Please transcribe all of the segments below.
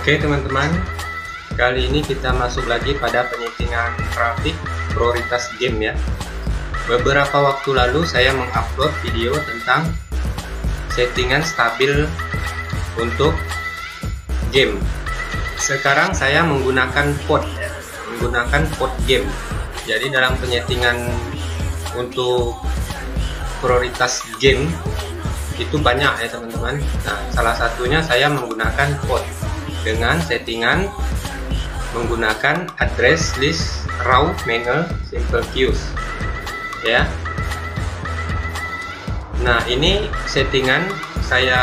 Oke teman-teman, kali ini kita masuk lagi pada penyetingan grafik prioritas game ya. Beberapa waktu lalu saya mengupload video tentang settingan stabil untuk game. Sekarang saya menggunakan port game. Jadi dalam penyetingan untuk prioritas game itu banyak ya teman-teman. Nah, salah satunya saya menggunakan port dengan settingan menggunakan address list raw manual simple queues ya. Nah, ini settingan saya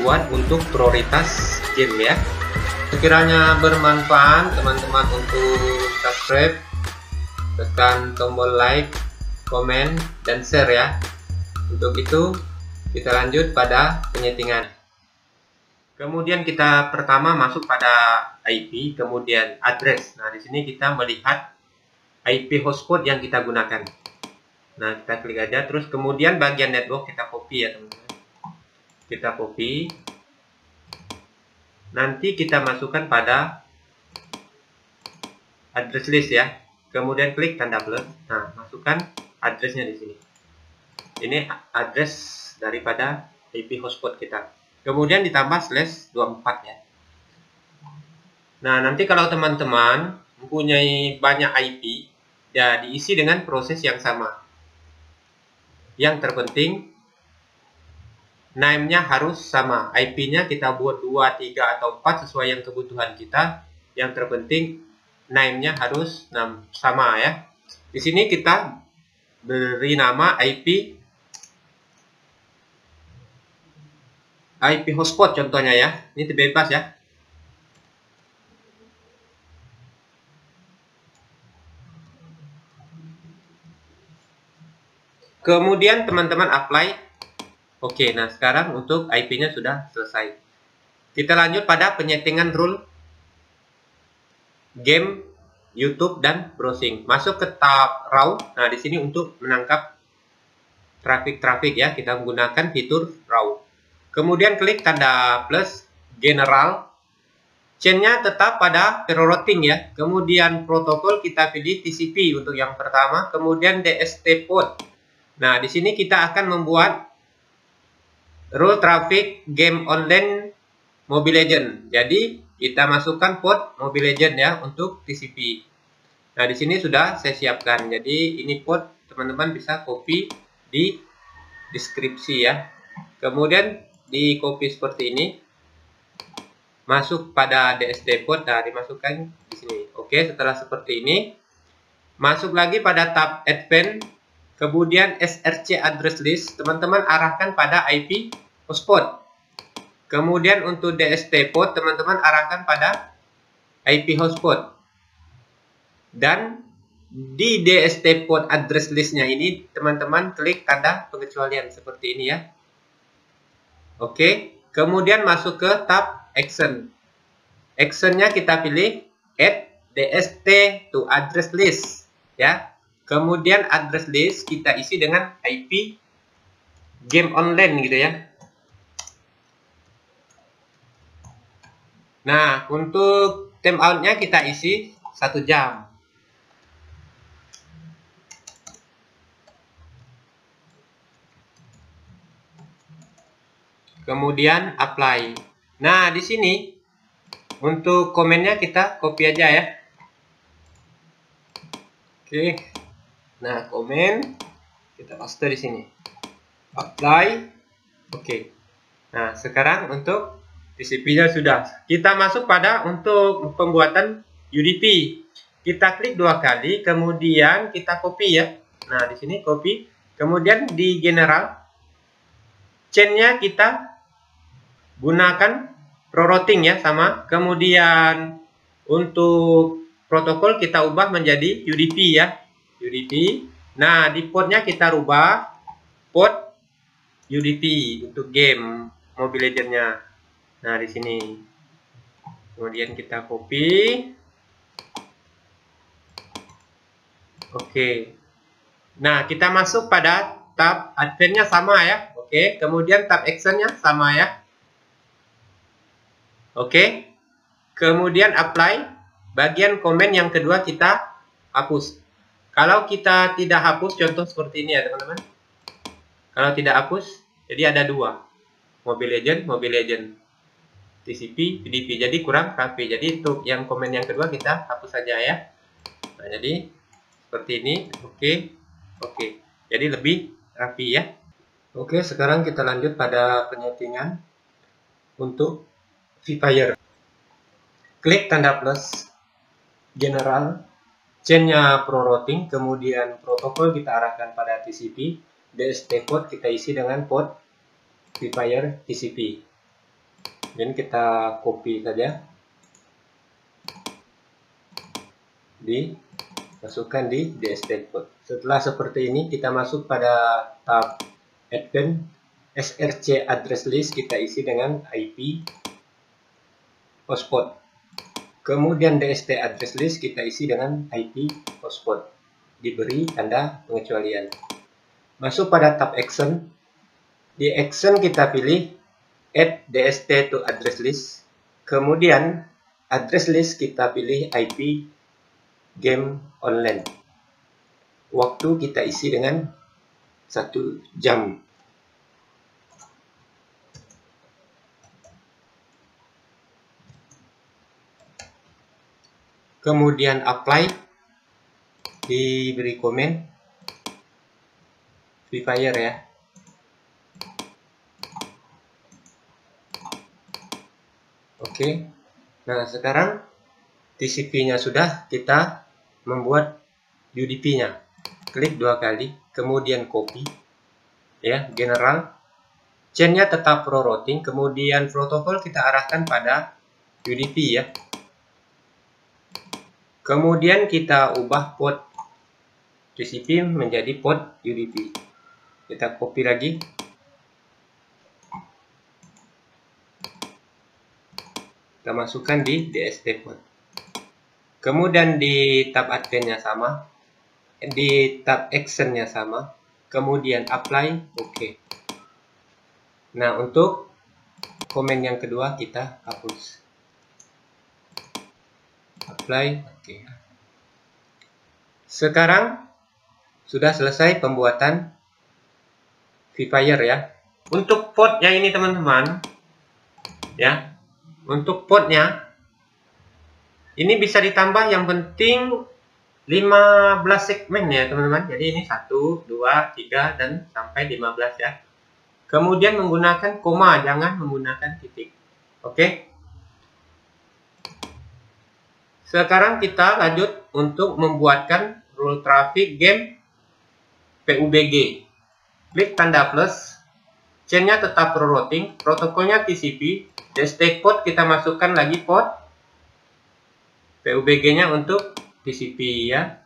buat untuk prioritas game ya. Sekiranya bermanfaat teman-teman untuk subscribe, tekan tombol like, komen, dan share ya. Untuk itu kita lanjut pada penyetingan. Kemudian kita pertama masuk pada IP, kemudian address. Nah, di sini kita melihat IP hotspot yang kita gunakan. Nah, kita klik aja, terus kemudian bagian network kita copy ya teman-teman. Kita copy. Nanti kita masukkan pada address list ya. Kemudian klik tanda plus. Nah, masukkan addressnya di sini. Ini address daripada IP hotspot kita. Kemudian ditambah /24 ya. Nah, nanti kalau teman-teman mempunyai banyak IP, ya diisi dengan proses yang sama. Yang terpenting name-nya harus sama. IP-nya kita buat 2, 3, atau 4 sesuai yang kebutuhan kita. Yang terpenting name-nya harus sama ya. Di sini kita beri nama IP hotspot contohnya ya. Ini bebas ya. Kemudian teman-teman apply. Oke, nah sekarang untuk IP-nya sudah selesai. Kita lanjut pada penyetingan rule game, YouTube, dan browsing. Masuk ke tab raw. Nah, di sini untuk menangkap traffic ya, kita menggunakan fitur raw. Kemudian klik tanda plus general. Chain-nya tetap pada rerouting ya. Kemudian protokol kita pilih TCP untuk yang pertama. Kemudian DST port. Nah, di sini kita akan membuat rule traffic game online Mobile Legend. Jadi kita masukkan port Mobile Legend ya untuk TCP. Nah, di sini sudah saya siapkan. Jadi ini port teman-teman bisa copy di deskripsi ya. Kemudian di copy seperti ini, masuk pada DST port, nah dimasukkan di sini. Oke, setelah seperti ini, masuk lagi pada tab advanced, kemudian SRC address list, teman-teman arahkan pada IP hotspot. Kemudian untuk DST port, teman-teman arahkan pada IP hotspot. Dan di DST port address listnya ini, teman-teman klik tanda pengecualian seperti ini ya. Oke, kemudian masuk ke tab action. Actionnya kita pilih add DST to address list ya. Kemudian address list kita isi dengan IP game online gitu ya. Nah, untuk timeoutnya kita isi 1 jam. Kemudian apply. Nah, di sini untuk komennya kita copy aja ya. Oke. Nah, komen kita paste di sini. Apply. Oke. Nah, sekarang untuk TCP-nya sudah. Kita masuk pada untuk pembuatan UDP. Kita klik 2 kali, kemudian kita copy ya. Nah, di sini copy. Kemudian di general chain-nya kita gunakan rerouting ya sama. Kemudian untuk protokol kita ubah menjadi UDP ya. UDP. Nah, di portnya kita rubah port UDP untuk game Mobile Legends-nya. Nah, di sini. Kemudian kita copy. Oke. Nah, kita masuk pada tab advance-nya sama ya. Oke, kemudian tab action-nya sama ya. Oke. Kemudian apply. Bagian komen yang kedua kita hapus. Kalau kita tidak hapus, contoh seperti ini ya teman-teman. Kalau tidak hapus, jadi ada dua. Mobile Legend, TCP, PDP. Jadi kurang rapi. Jadi untuk yang komen yang kedua kita hapus saja ya. Nah, jadi seperti ini. Oke. Jadi lebih rapi ya. Oke, sekarang kita lanjut pada penyetingan untuk Free Fire. Klik tanda plus, general, chain-nya pro routing, kemudian protokol kita arahkan pada TCP, DST port kita isi dengan port Free Fire TCP. Dan kita copy saja, dimasukkan di DST port. Setelah seperti ini, kita masuk pada tab Advanced SRC address list, kita isi dengan IP hotspot. Kemudian DST address list kita isi dengan IP hotspot. Diberi tanda pengecualian. Masuk pada tab action. Di action kita pilih add DST to address list. Kemudian address list kita pilih IP game online. Waktu kita isi dengan 1 jam. Kemudian apply, diberi komen Free Fire ya. Oke. Nah, sekarang TCP-nya sudah, kita membuat UDP-nya. Klik 2 kali, kemudian copy ya, general. Chain-nya tetap pro routing, kemudian protokol kita arahkan pada UDP ya. Kemudian kita ubah port TCP menjadi port UDP. Kita copy lagi. Kita masukkan di DST port. Kemudian di tab advanced-nya sama. Di tab action-nya sama. Kemudian apply, oke. Nah, untuk komen yang kedua kita hapus. Apply, oke. Sekarang sudah selesai pembuatan Free Fire ya. Untuk portnya ini teman-teman ya, untuk portnya ini bisa ditambah, yang penting 15 segmen ya teman-teman. Jadi ini 1, 2, 3 dan sampai 15 ya. Kemudian menggunakan koma, jangan menggunakan titik. Oke. Sekarang kita lanjut untuk membuatkan rule traffic game PUBG. Klik tanda plus, chain-nya tetap pro routing, protokolnya TCP, DST port kita masukkan lagi port PUBG-nya untuk TCP ya.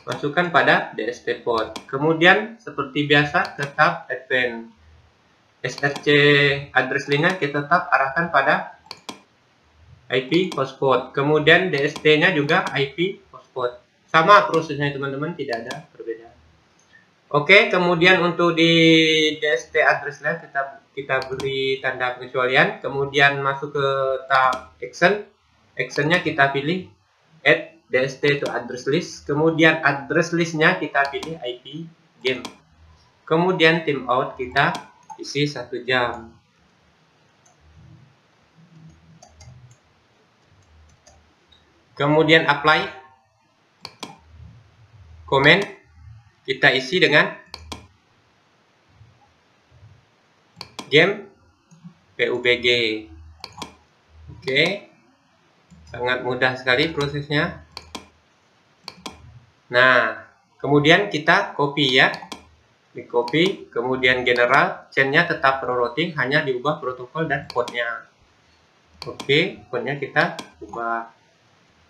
Masukkan pada DST port. Kemudian seperti biasa tetap advanced SRC address list-nya kita tetap arahkan pada IP hotspot. Kemudian DST-nya juga IP hotspot. Sama prosesnya teman-teman, tidak ada perbedaan. Oke, kemudian untuk di DST address list kita beri tanda pengecualian. Kemudian masuk ke tab action. Action-nya kita pilih add DST to address list. Kemudian address list-nya kita pilih IP game. Kemudian timeout kita isi 1 jam. Kemudian apply, komen kita isi dengan game PUBG. Oke, sangat mudah sekali prosesnya. Nah, kemudian kita copy ya. Di copy, kemudian general, chain-nya tetap pro routing, hanya diubah protokol dan port-nya. Oke, port-nya kita ubah.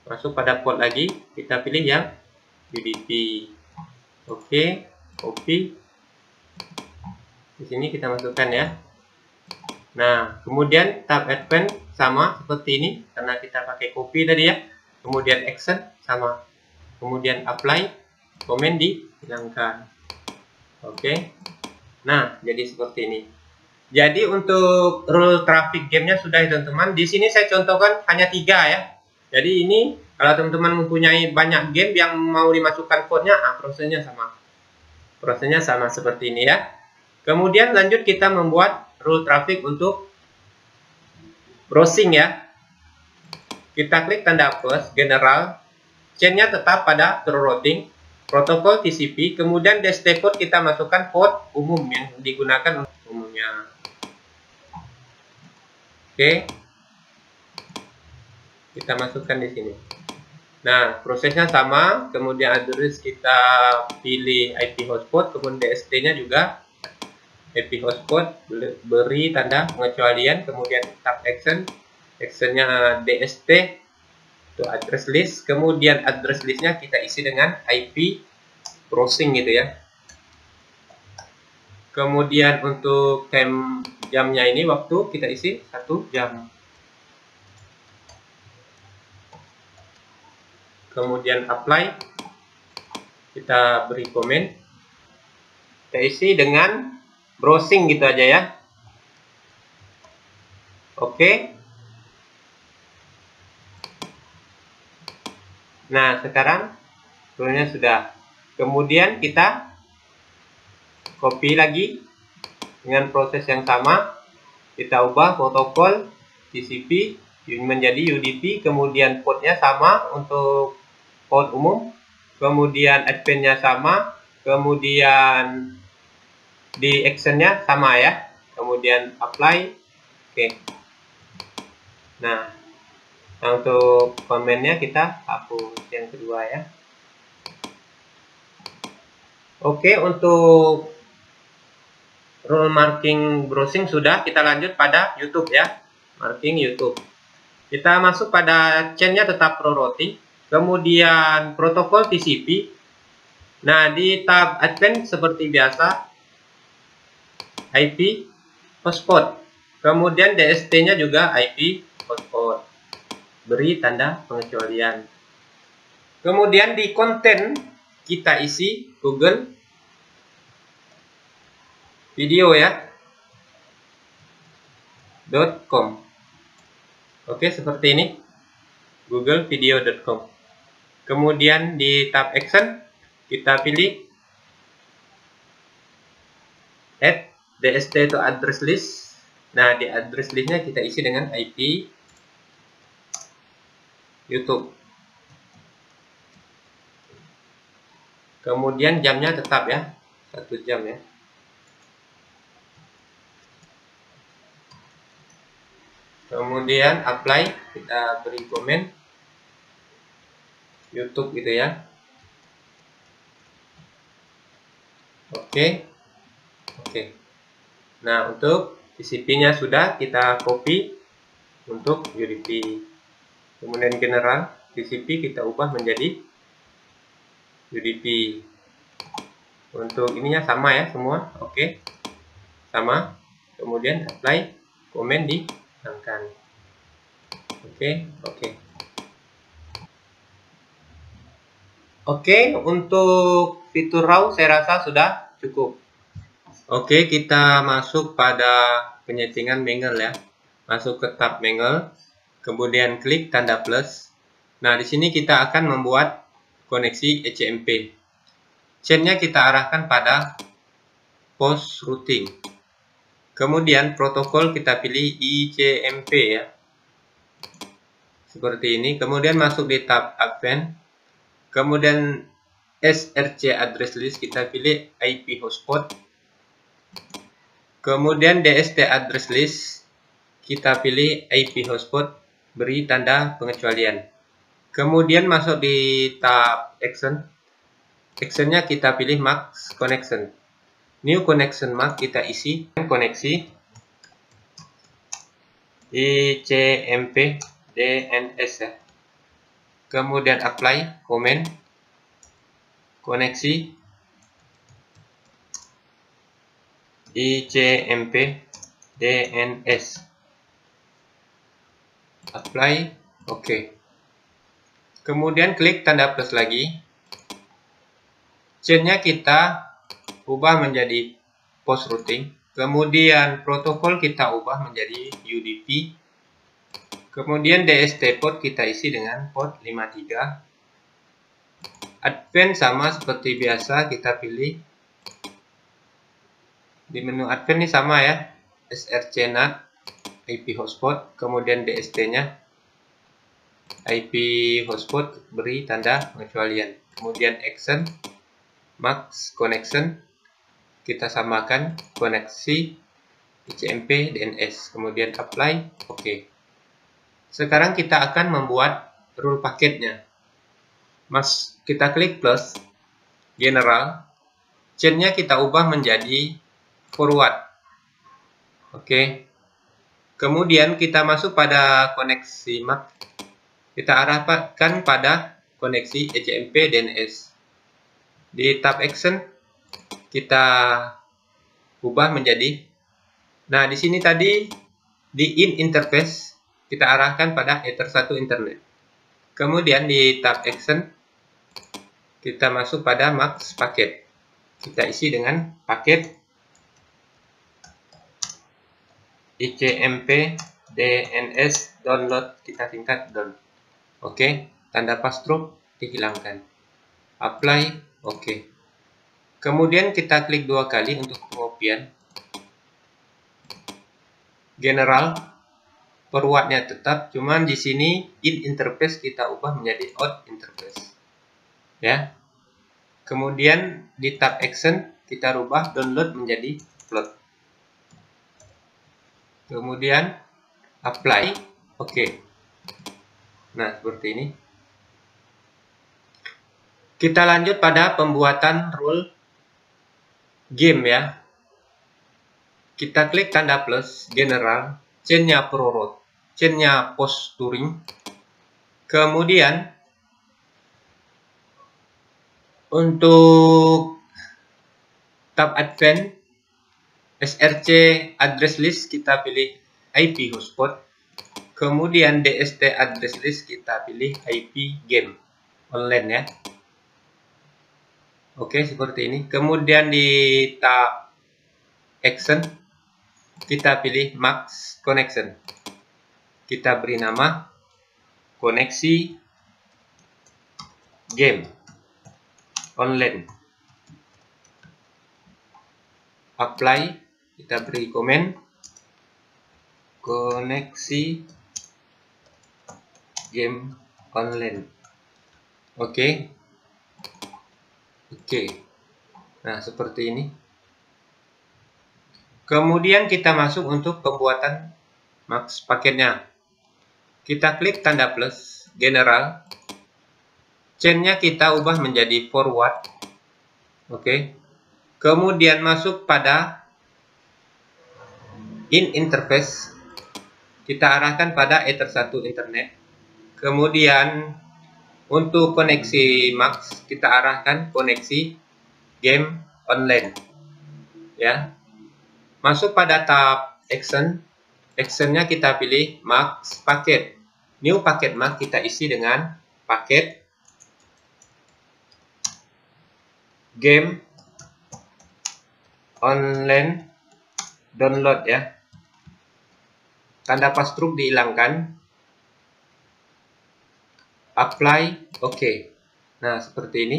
Masuk pada port lagi, kita pilih yang UDP. Oke, copy. Di sini kita masukkan ya. Nah, kemudian tab advanced sama seperti ini, karena kita pakai copy tadi ya. Kemudian action sama. Kemudian apply, komen dihilangkan. Oke. Nah, jadi seperti ini. Jadi untuk rule traffic gamenya sudah ya teman-teman. Di sini saya contohkan hanya 3 ya. Jadi ini kalau teman-teman mempunyai banyak game yang mau dimasukkan code-nya, prosesnya sama. Prosesnya sama seperti ini ya. Kemudian lanjut kita membuat rule traffic untuk browsing ya. Kita klik tanda plus, general, chain-nya tetap pada true routing, protokol TCP, kemudian DST port kita masukkan port umum yang digunakan untuk umumnya. Oke. Kita masukkan di sini. Nah, prosesnya sama, kemudian address kita pilih IP hotspot, kemudian DST-nya juga IP hotspot, beri tanda pengecualian, kemudian tab action, actionnya DST, itu address list, kemudian address listnya kita isi dengan IP browsing gitu ya. Kemudian untuk time jamnya ini waktu kita isi 1 jam. Kemudian apply, kita beri komen, kita isi dengan browsing gitu aja ya. Oke. Nah sekarang rule-nya sudah. Kemudian kita copy lagi dengan proses yang sama, kita ubah protokol TCP menjadi UDP, kemudian portnya sama untuk port umum, kemudian admin-nya sama, kemudian di action-nya sama ya, kemudian apply. Oke. Nah untuk komennya kita hapus yang kedua ya. Oke, untuk rule marking browsing sudah, kita lanjut pada YouTube ya. Marking YouTube. Kita masuk pada chain-nya tetap true routing, kemudian protokol TCP. Nah, di tab advanced seperti biasa IP hotspot. Kemudian DST-nya juga IP hotspot. Beri tanda pengecualian. Kemudian di konten kita isi Google video ya. .com. Oke, seperti ini. googlevideo.com. Kemudian di tab action kita pilih add DST to address list. Nah, di address listnya kita isi dengan IP YouTube. Kemudian jamnya tetap ya, 1 jam ya. Kemudian apply, kita beri komen YouTube gitu ya. Oke. Oke. Nah, untuk TCP-nya sudah kita copy untuk UDP. Kemudian general TCP kita ubah menjadi UDP. Untuk ininya sama ya semua. Oke. Sama. Kemudian apply, komen dihilangkan. Oke. Oke, untuk fitur RAW saya rasa sudah cukup. Oke, kita masuk pada penyetingan Mangle ya. Masuk ke tab Mangle, kemudian klik tanda plus. Nah, di sini kita akan membuat koneksi ECMP. Chain-nya kita arahkan pada post routing. Kemudian protokol kita pilih ICMP ya. Seperti ini. Kemudian masuk di tab Advanced. Kemudian SRC address list kita pilih IP hotspot. Kemudian DST address list kita pilih IP hotspot, beri tanda pengecualian. Kemudian masuk di tab action. Actionnya kita pilih max connection. New connection mark kita isi koneksi ICMP DNS ya. Kemudian apply, komen, koneksi ICMP DNS, apply, oke. Kemudian klik tanda plus lagi. Chain-nya kita ubah menjadi post routing. Kemudian protokol kita ubah menjadi UDP. Kemudian DST port kita isi dengan port 53. Advent sama seperti biasa, kita pilih di menu Advent ini sama ya, SRC NAT IP hotspot, kemudian DST-nya IP hotspot, beri tanda pengecualian. Kemudian action max connection, kita samakan koneksi ICMP DNS, kemudian apply, oke. Sekarang kita akan membuat rule paketnya. Kita klik plus, general, chain-nya kita ubah menjadi forward, oke. Kemudian kita masuk pada koneksi MAC, kita arahkan pada koneksi ICMP DNS. Di tab action kita ubah menjadi, nah di sini tadi di in interface kita arahkan pada Ether1 internet. Kemudian di tab action kita masuk pada max paket, kita isi dengan paket ICMP DNS download, kita tingkat down, oke. Tanda pass-through dihilangkan, apply, oke. Kemudian kita klik 2 kali untuk pengopian. General, forwardnya tetap, cuman di sini in interface kita ubah menjadi out interface, ya. Kemudian di tab action kita rubah download menjadi upload. Kemudian apply, oke. Nah seperti ini. Kita lanjut pada pembuatan rule game ya. Kita klik tanda plus, general, chain-nya proroute, chain-nya posturing. Kemudian untuk tab advent SRC address list kita pilih IP hotspot. Kemudian DST address list kita pilih IP game online ya. Oke, seperti ini. Kemudian di tab action kita pilih max connection. Kita beri nama koneksi game online. Apply, kita beri komen koneksi game online. Oke. Nah seperti ini. Kemudian kita masuk untuk pembuatan max paketnya. Kita klik tanda plus, general, chain-nya kita ubah menjadi forward, oke. Kemudian masuk pada in interface, kita arahkan pada Ether1 internet. Kemudian untuk koneksi max kita arahkan koneksi game online ya. Masuk pada tab action, actionnya kita pilih max paket, new paket max kita isi dengan paket game online download ya. Tanda pass-through dihilangkan, apply, oke. Nah seperti ini.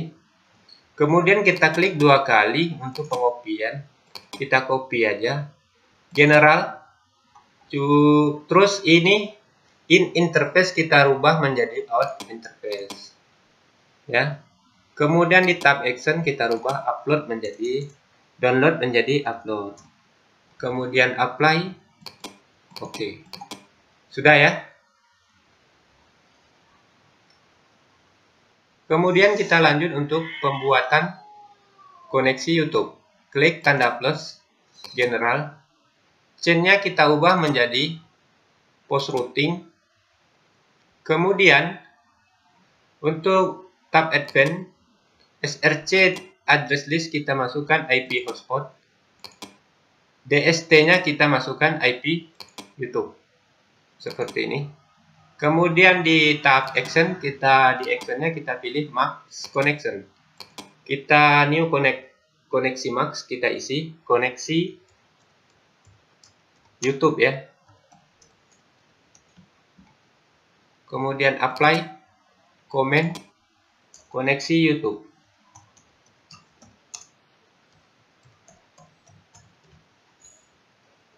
Kemudian kita klik 2 kali untuk pengopian, kita copy aja general, terus ini in interface kita rubah menjadi out interface ya. Kemudian di tab action kita rubah upload menjadi download menjadi upload, kemudian apply, oke. Sudah ya. Kemudian kita lanjut untuk pembuatan koneksi YouTube. Klik tanda plus, general, chain-nya kita ubah menjadi post routing. Kemudian untuk tab advent SRC address list kita masukkan IP hotspot, DST-nya kita masukkan IP YouTube seperti ini. Kemudian di tab action kita kita pilih max connection, kita new koneksi max, kita isi koneksi YouTube ya. Kemudian apply, komen, koneksi YouTube.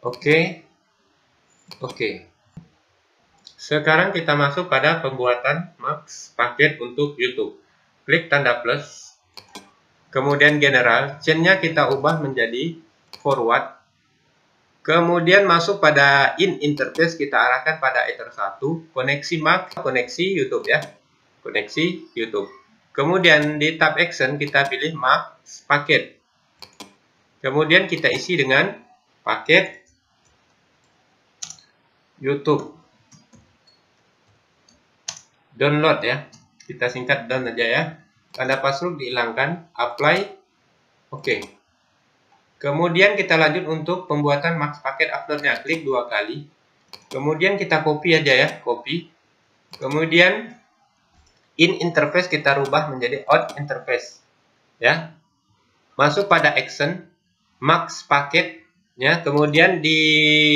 Oke. Sekarang kita masuk pada pembuatan max paket untuk YouTube. Klik tanda plus. Kemudian general, chain-nya kita ubah menjadi forward. Kemudian masuk pada in interface, kita arahkan pada Ether 1, koneksi max, koneksi YouTube ya. Koneksi YouTube. Kemudian di tab action kita pilih max paket. Kemudian kita isi dengan paket YouTube. Download ya. Kita singkat down aja ya. Tanda password dihilangkan, apply. Oke. Kemudian kita lanjut untuk pembuatan max paket uploadnya. Klik 2 kali. Kemudian kita copy aja ya, copy. Kemudian in interface kita rubah menjadi out interface. Ya. Masuk pada action max paketnya, kemudian di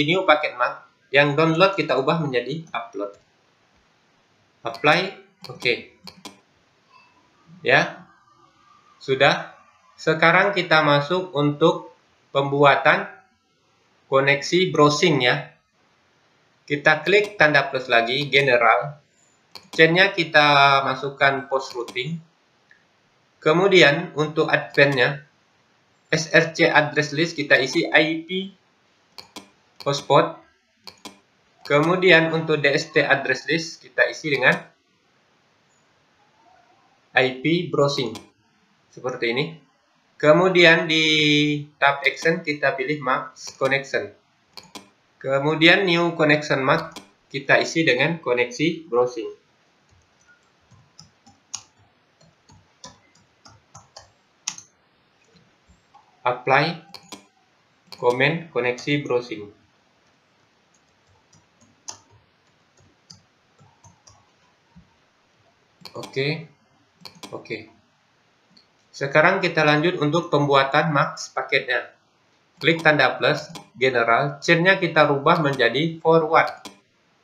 new paket max yang download kita ubah menjadi upload. Apply, oke. Ya. Sudah. Sekarang kita masuk untuk pembuatan koneksi browsing ya. Kita klik tanda plus lagi, general. Chain-nya kita masukkan post routing. Kemudian untuk advance-nya, SRC address list kita isi IP hotspot. Kemudian untuk DST address list kita isi dengan IP browsing. Seperti ini. Kemudian di tab action kita pilih max connection. Kemudian new connection max kita isi dengan koneksi browsing. Apply, komen, koneksi browsing. Oke. Sekarang kita lanjut untuk pembuatan max paketnya. Klik tanda plus, general, chain-nya kita rubah menjadi forward.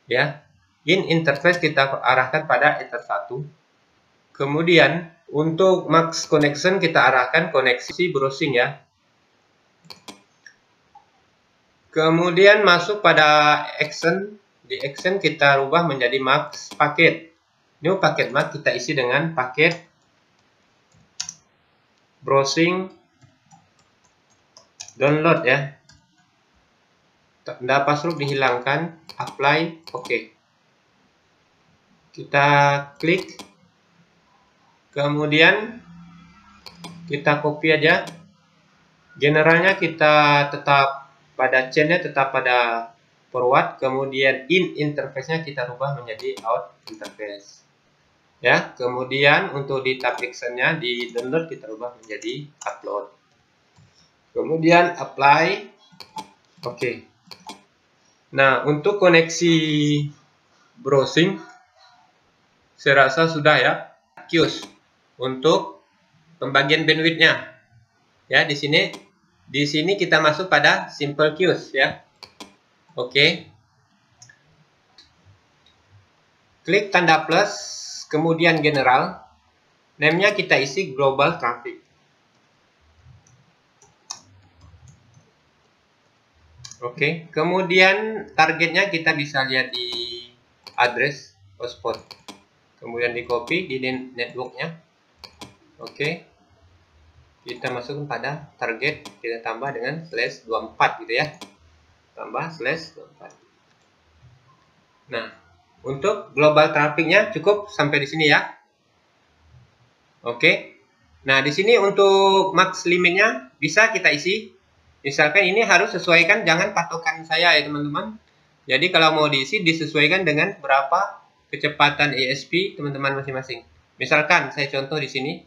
Ya. In interface kita arahkan pada Ether 1. Kemudian untuk max connection kita arahkan koneksi browsing ya. Kemudian masuk pada action, di action kita rubah menjadi max paket. New paket max kita isi dengan paket browsing download ya. Tanda password dihilangkan, apply, oke. Kita klik. Kemudian kita copy aja. Generalnya kita tetap pada chain-nya tetap pada forward, kemudian in interface-nya kita rubah menjadi out interface. Ya, kemudian untuk di tab action-nya di download kita rubah menjadi upload. Kemudian apply. Oke. Nah, untuk koneksi browsing saya rasa sudah ya. Queues untuk pembagian bandwidth-nya. Ya, di sini kita masuk pada simple queues ya. Oke. Klik tanda plus, kemudian general. Name-nya kita isi global traffic. Oke. Kemudian targetnya kita bisa lihat di address hotspot. Kemudian di copy di network-nya. Oke. Kita masukkan pada target, kita tambah dengan /24 gitu ya. Tambah /24. Nah, untuk global traffic-nya cukup sampai di sini ya. Oke. Nah, di sini untuk max limit-nya bisa kita isi. Misalkan ini harus sesuaikan, jangan patokan saya ya teman-teman. Jadi kalau mau diisi disesuaikan dengan berapa kecepatan ISP teman-teman masing-masing. Misalkan saya contoh di sini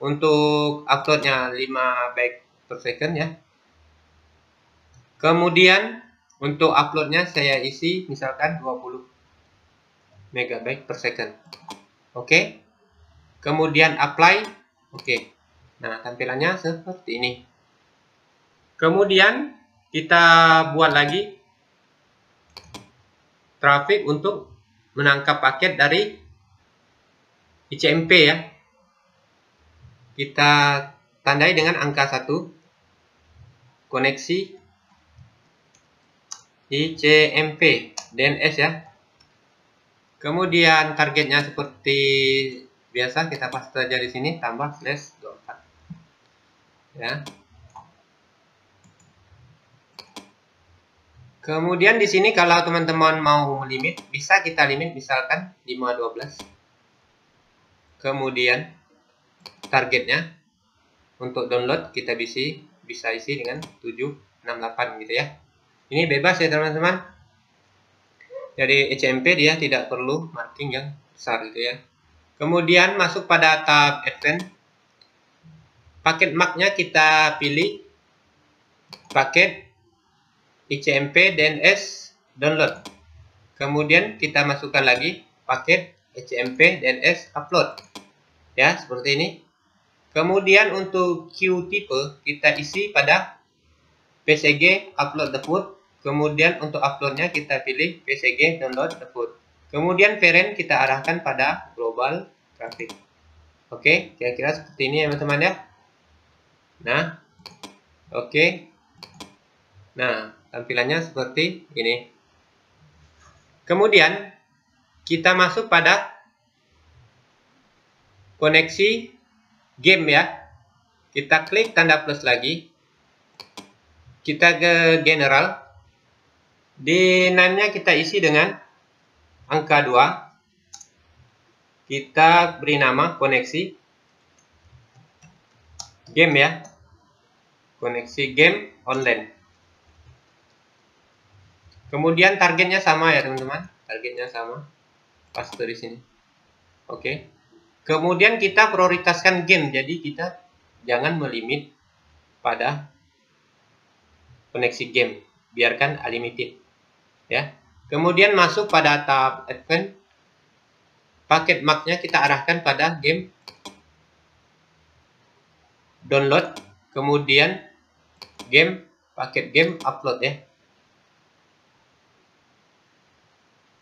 untuk uploadnya 5 byte per second ya. Kemudian untuk uploadnya saya isi misalkan 20 megabyte per second. Oke. Kemudian apply. Oke. Nah, tampilannya seperti ini. Kemudian kita buat lagi traffic untuk menangkap paket dari ICMP ya. Kita tandai dengan angka 1. Koneksi ICMP DNS ya. Kemudian targetnya seperti biasa kita paste saja di sini, tambah /24 ya. Kemudian di sini kalau teman-teman mau limit, bisa kita limit misalkan 512. Kemudian targetnya untuk download kita bisa isi dengan 768 gitu ya. Ini bebas ya teman-teman. Jadi ICMP dia tidak perlu marking yang besar gitu ya. Kemudian masuk pada tab Advanced. Paket MAC-nya kita pilih paket ICMP DNS download. Kemudian kita masukkan lagi paket ICMP DNS upload. Ya, seperti ini. Kemudian untuk queue tipe kita isi pada PCG upload the food. Kemudian untuk uploadnya kita pilih PCG download the food. Kemudian parent kita arahkan pada global traffic. Oke, kira-kira seperti ini ya teman-teman ya. Nah, oke. Nah, tampilannya seperti ini. Kemudian kita masuk pada koneksi game ya. Kita klik tanda plus lagi. Kita ke general. Di name-nya kita isi dengan angka 2. Kita beri nama koneksi game ya. Koneksi game online. Kemudian targetnya sama ya teman-teman. Targetnya sama. Paste di sini. Oke. Kemudian kita prioritaskan game. Jadi kita jangan melimit pada koneksi game. Biarkan unlimited. Ya. Kemudian masuk pada tab Advanced. Paket MAC-nya kita arahkan pada game download. Kemudian paket game upload ya.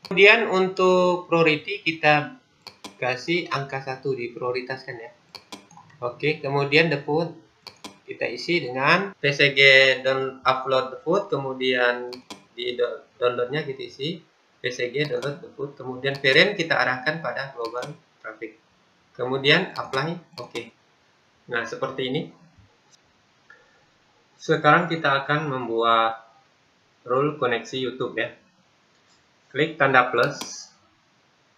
Kemudian untuk priority kita kasih angka 1 diprioritaskan ya. Oke, kemudian the food kita isi dengan PCG upload the food, kemudian di downloadnya kita isi PCG download the food, kemudian parent kita arahkan pada global traffic. Kemudian apply, oke. Nah, seperti ini. Sekarang kita akan membuat rule koneksi YouTube ya. Klik tanda plus,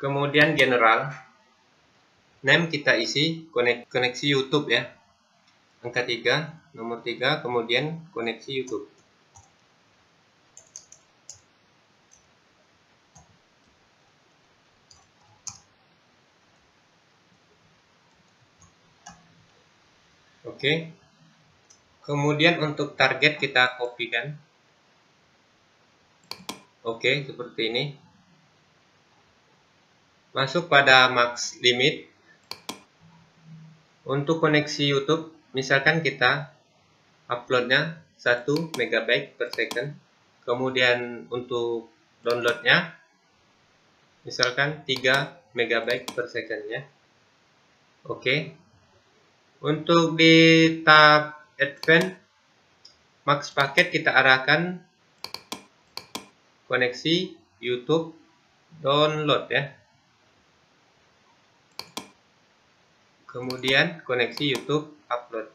kemudian general, name kita isi koneksi YouTube ya. Angka 3, nomor 3, kemudian koneksi YouTube. Oke. Kemudian untuk target kita kopikan. Oke, seperti ini. Masuk pada max limit. Untuk koneksi YouTube, misalkan kita uploadnya 1 MB per second. Kemudian untuk downloadnya, misalkan 3 MB per second ya. Oke. Untuk di tab Advanced, max paket kita arahkan koneksi YouTube download ya. Kemudian koneksi YouTube upload.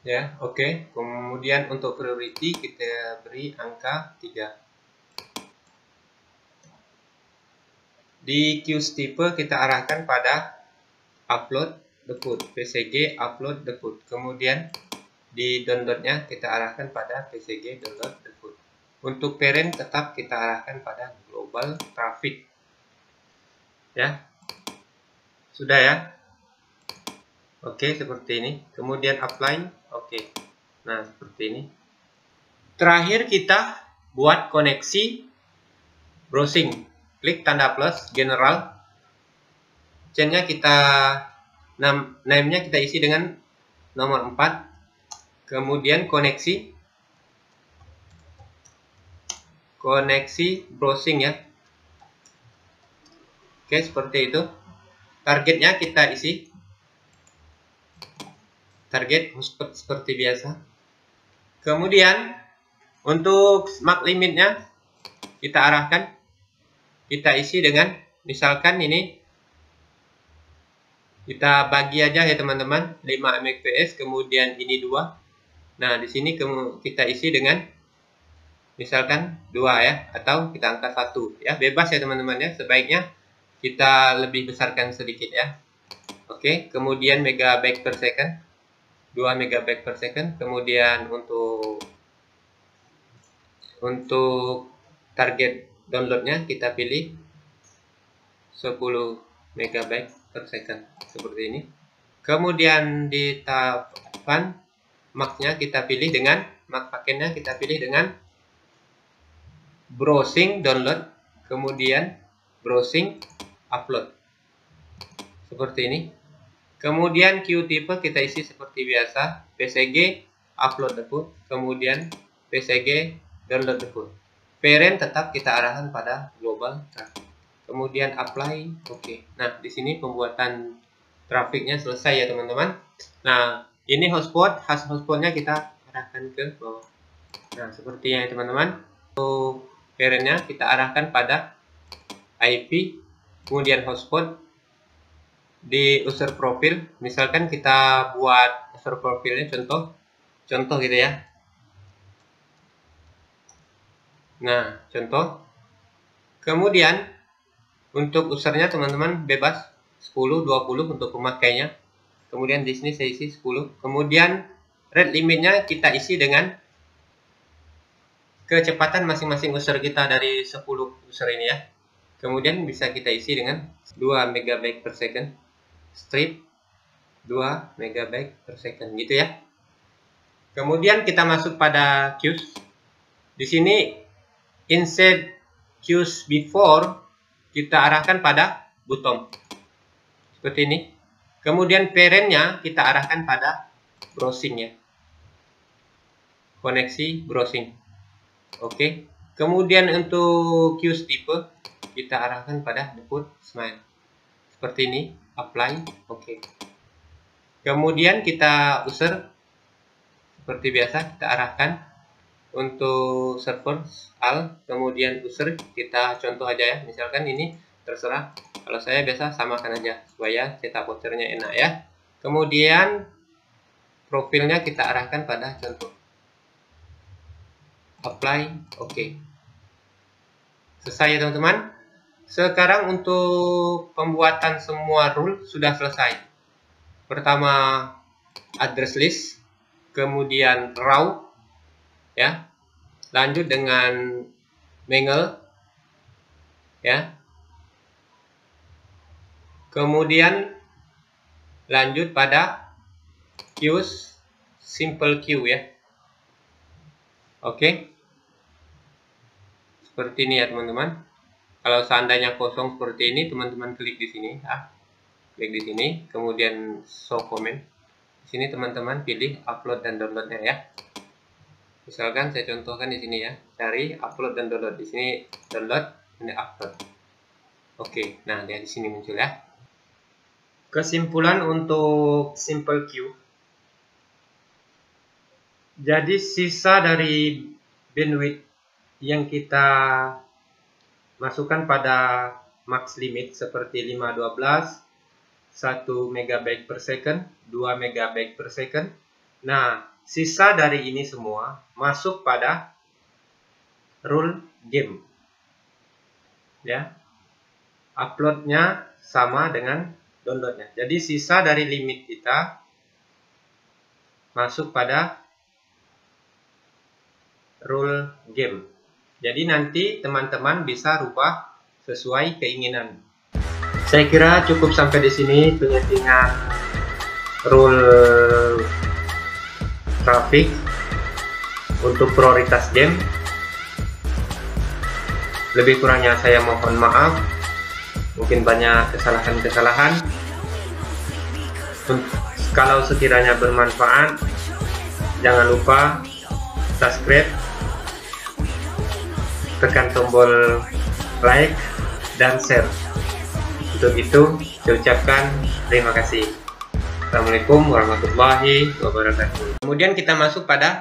Ya, oke. Kemudian untuk priority kita beri angka 3. Di queue tipe kita arahkan pada upload the food, PCG upload the food. Kemudian di downloadnya kita arahkan pada PCG download the food. Untuk parent tetap kita arahkan pada global traffic. Ya. Sudah ya. Oke, seperti ini. Kemudian apply. Oke. Nah, seperti ini. Terakhir kita buat koneksi browsing. Klik tanda plus general. Chain-nya kita name-nya kita isi dengan nomor 4. Kemudian koneksi koneksi browsing ya. Oke, seperti itu. Targetnya kita isi. Target hotspot seperti biasa. Kemudian untuk mark limitnya kita arahkan, kita isi dengan misalkan ini kita bagi aja ya teman-teman, 5 Mbps, kemudian ini 2. Nah, di sini kita isi dengan misalkan 2 ya, atau kita angkat 1 ya, bebas ya teman-teman ya. Sebaiknya kita lebih besarkan sedikit ya. Oke, kemudian megabyte per second, 2 megabyte per second. Kemudian untuk target downloadnya kita pilih 10 megabyte per second seperti ini. Kemudian di tab advance, marknya kita pilih dengan mark paketnya kita pilih dengan browsing download, kemudian browsing upload seperti ini. Kemudian queue type kita isi seperti biasa, PCG upload debut, kemudian PCG download debut. Parent tetap kita arahkan pada global traffic. Kemudian apply, oke. Nah, di sini pembuatan trafiknya selesai ya teman-teman. Nah, ini hotspotnya kita arahkan ke bawah. Nah, sepertinya ya teman-teman. Untuk parentnya kita arahkan pada IP, kemudian hotspot. Di user profil, misalkan kita buat user profilnya contoh gitu ya. Nah, contoh. Kemudian untuk usernya teman-teman bebas 10, 20 untuk pemakainya. Kemudian di sini saya isi 10. Kemudian rate limitnya kita isi dengan kecepatan masing-masing user kita dari 10 user ini ya. Kemudian bisa kita isi dengan 2 megabyte per second. Strip 2 megabyte per second gitu ya. Kemudian kita masuk pada queues. Di sini insert queues before kita arahkan pada button seperti ini. Kemudian parentnya kita arahkan pada browsing ya. Koneksi browsing. Oke. Kemudian untuk queues type kita arahkan pada debut smile. Seperti ini. Apply, oke. Kemudian kita user seperti biasa kita arahkan untuk server al, kemudian user kita contoh aja ya, misalkan ini terserah. Kalau saya biasa samakan aja supaya cetak vouchernya enak ya. Kemudian profilnya kita arahkan pada contoh. Apply, oke. Selesai ya teman-teman. Sekarang untuk pembuatan semua rule sudah selesai. Pertama address list, kemudian raw ya. Lanjut dengan mingle ya. Kemudian lanjut pada queues, simple queue ya. Oke. Seperti ini ya teman-teman. Kalau seandainya kosong seperti ini, teman-teman klik di sini, klik di sini, kemudian show comment. Di sini teman-teman pilih upload dan downloadnya ya. Misalkan saya contohkan di sini ya, cari upload dan download. Di sini download, ini upload. Oke, nah dia di sini muncul ya. Kesimpulan untuk simple queue. Jadi sisa dari bandwidth yang kita masukkan pada max limit seperti 512, 1 megabyte per second, 2 megabyte per second. Nah, sisa dari ini semua masuk pada rule game. Ya. Uploadnya sama dengan downloadnya. Jadi sisa dari limit kita masuk pada rule game. Jadi nanti teman-teman bisa rubah sesuai keinginan. Saya kira cukup sampai di sini penyetingan rule traffic untuk prioritas game. Lebih kurangnya saya mohon maaf. Mungkin banyak kesalahan-kesalahan. Kalau sekiranya bermanfaat, jangan lupa subscribe, tekan tombol like dan share. Untuk itu, saya ucapkan terima kasih. Assalamualaikum warahmatullahi wabarakatuh. Kemudian kita masuk pada